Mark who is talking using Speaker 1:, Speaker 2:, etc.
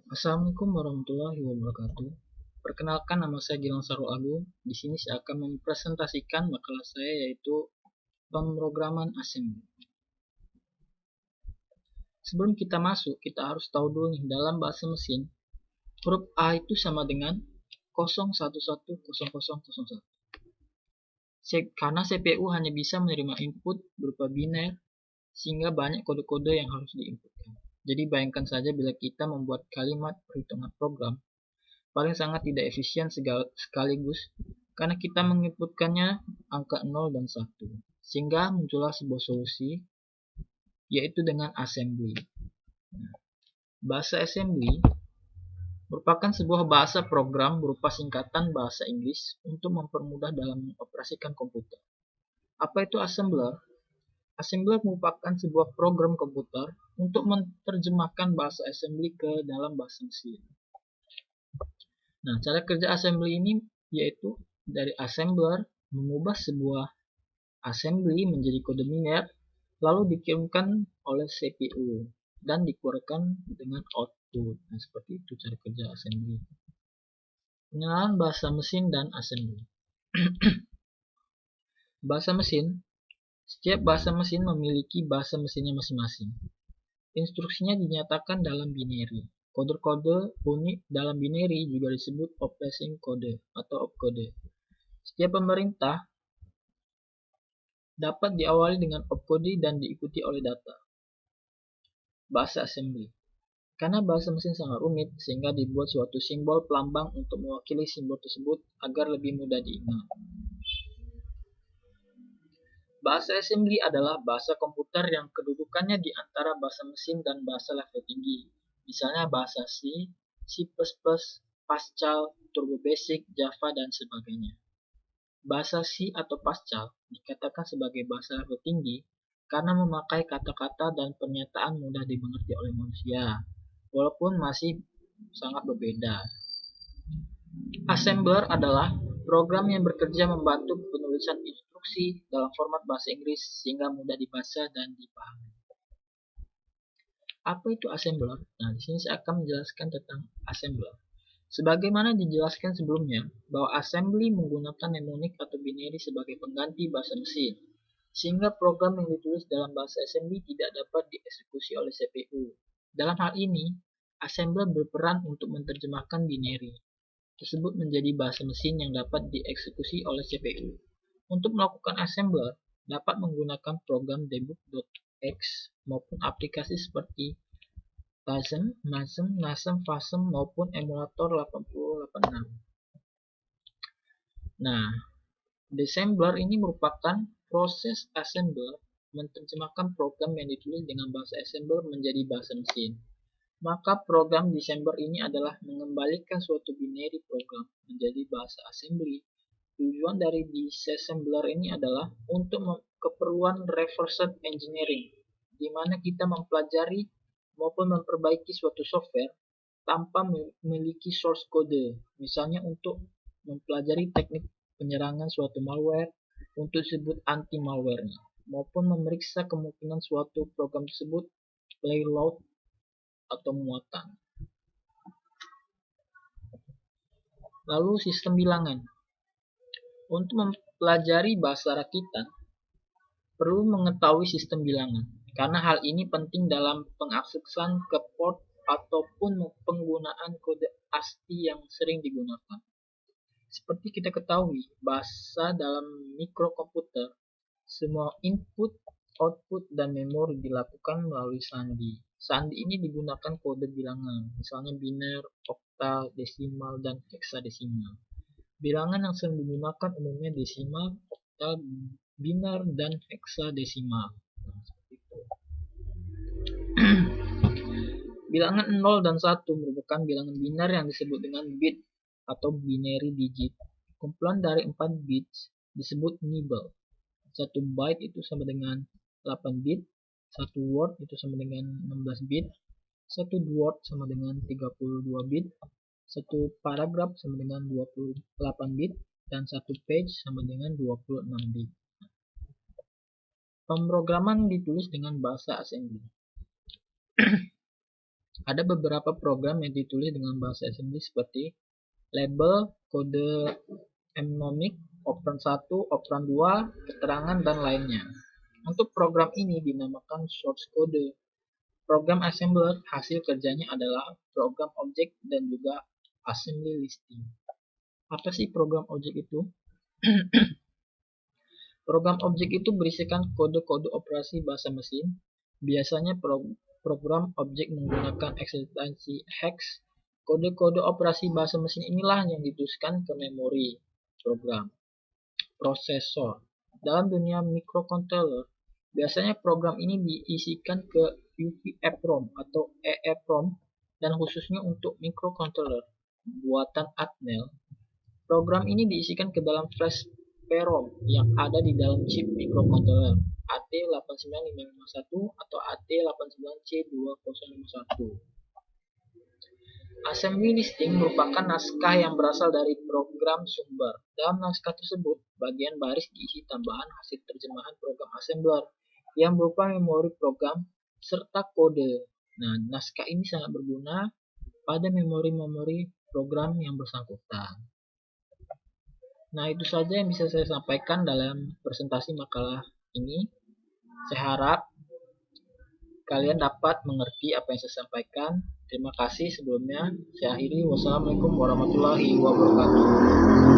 Speaker 1: Assalamualaikum warahmatullahi wabarakatuh. Perkenalkan, nama saya Gilang Sarul Agung. Di sini saya akan mempresentasikan makalah saya, yaitu pemrograman assembly. Sebelum kita masuk, kita harus tahu dulu nih, dalam bahasa mesin, huruf A itu sama dengan 0110001. Karena CPU hanya bisa menerima input berupa biner, sehingga banyak kode-kode yang harus diinputkan. Jadi bayangkan saja bila kita membuat kalimat perhitungan program, paling sangat tidak efisien sekaligus karena kita menginputkannya angka 0 dan 1, sehingga muncullah sebuah solusi, yaitu dengan assembly. Bahasa assembly merupakan sebuah bahasa program berupa singkatan bahasa Inggris untuk mempermudah dalam mengoperasikan komputer. Apa itu assembler? Assembler merupakan sebuah program komputer untuk menerjemahkan bahasa assembly ke dalam bahasa mesin. Nah, cara kerja assembly ini yaitu dari assembler mengubah sebuah assembly menjadi kode biner, lalu dikirimkan oleh CPU dan dikeluarkan dengan output. Nah, seperti itu cara kerja assembly. Pengenalan bahasa mesin dan assembly. Bahasa mesin. Setiap bahasa mesin memiliki bahasa mesinnya masing-masing. Instruksinya dinyatakan dalam binary. Kode-kode unik dalam binary juga disebut operating code atau opcode. Setiap pemerintah dapat diawali dengan opcode dan diikuti oleh data. Bahasa assembly. Karena bahasa mesin sangat rumit, sehingga dibuat suatu simbol pelambang untuk mewakili simbol tersebut agar lebih mudah diingat. Bahasa assembly adalah bahasa komputer yang kedudukannya di antara bahasa mesin dan bahasa level tinggi. Misalnya bahasa C, C++, Pascal, Turbo Basic, Java, dan sebagainya. Bahasa C atau Pascal dikatakan sebagai bahasa level tinggi karena memakai kata-kata dan pernyataan mudah dimengerti oleh manusia, walaupun masih sangat berbeda. Assembler adalah program yang bekerja membantu penulisan instruksi dalam format bahasa Inggris sehingga mudah dibaca dan dipahami. Apa itu assembler? Nah, di sini saya akan menjelaskan tentang assembler. Sebagaimana dijelaskan sebelumnya, bahwa assembly menggunakan mnemonic atau binary sebagai pengganti bahasa mesin, sehingga program yang ditulis dalam bahasa assembly tidak dapat dieksekusi oleh CPU. Dalam hal ini, assembler berperan untuk menerjemahkan binary tersebut menjadi bahasa mesin yang dapat dieksekusi oleh CPU. Untuk melakukan assembler, dapat menggunakan program debug.x maupun aplikasi seperti Tasm, Masm, Nasm, Fasm maupun emulator 8086. Nah, assembler ini merupakan proses assembler menerjemahkan program yang ditulis dengan bahasa assembler menjadi bahasa mesin. Maka program assembler ini adalah mengembalikan suatu binary program menjadi bahasa assembly. Tujuan dari disassembler ini adalah untuk keperluan reverse engineering, di mana kita mempelajari maupun memperbaiki suatu software tanpa memiliki source code. Misalnya untuk mempelajari teknik penyerangan suatu malware untuk disebut anti-malware-nya, maupun memeriksa kemungkinan suatu program tersebut payload atau muatan. Lalu sistem bilangan. Untuk mempelajari bahasa rakitan, perlu mengetahui sistem bilangan, karena hal ini penting dalam pengaksesan ke port ataupun penggunaan kode ASCII yang sering digunakan. Seperti kita ketahui, bahasa dalam mikrokomputer, semua input, output, dan memori dilakukan melalui sandi. Sandi ini digunakan kode bilangan, misalnya biner, oktal, desimal, dan heksadesimal. Bilangan yang sering digunakan umumnya desimal, oktal, biner, dan heksadesimal. Nah, seperti itu. Bilangan 0 dan 1 merupakan bilangan biner yang disebut dengan bit atau binary digit. Kumpulan dari 4 bits disebut nibble. 1 byte itu sama dengan 8 bit, 1 word itu sama dengan 16 bit, 1 word sama dengan 32 bit, 1 paragraf sama dengan 28 bit, dan 1 page sama dengan 26 bit. Pemrograman ditulis dengan bahasa assembly. Ada beberapa program yang ditulis dengan bahasa assembly seperti label, kode mnemonic, operan 1, operan 2, keterangan, dan lainnya. Untuk program ini dinamakan source code. Program assembler hasil kerjanya adalah program objek dan juga assembly listing. Apa sih program objek itu? Program objek itu berisikan kode-kode operasi bahasa mesin. Biasanya program objek menggunakan ekstensi hex. Kode-kode operasi bahasa mesin inilah yang dituliskan ke memori program. Prosesor. Dalam dunia microcontroller, biasanya program ini diisikan ke UVEPROM atau EEPROM dan khususnya untuk microcontroller buatan Atmel. Program ini diisikan ke dalam flash PROM yang ada di dalam chip microcontroller AT89551 atau AT89C2051. Assembly listing merupakan naskah yang berasal dari program sumber. Dalam naskah tersebut, bagian baris diisi tambahan hasil terjemahan program assembler yang berupa memori program serta kode. Nah, naskah ini sangat berguna pada memori-memori program yang bersangkutan. Nah, itu saja yang bisa saya sampaikan dalam presentasi makalah ini. Saya harap kalian dapat mengerti apa yang saya sampaikan. Terima kasih sebelumnya. Saya akhiri. Wassalamualaikum warahmatullahi wabarakatuh.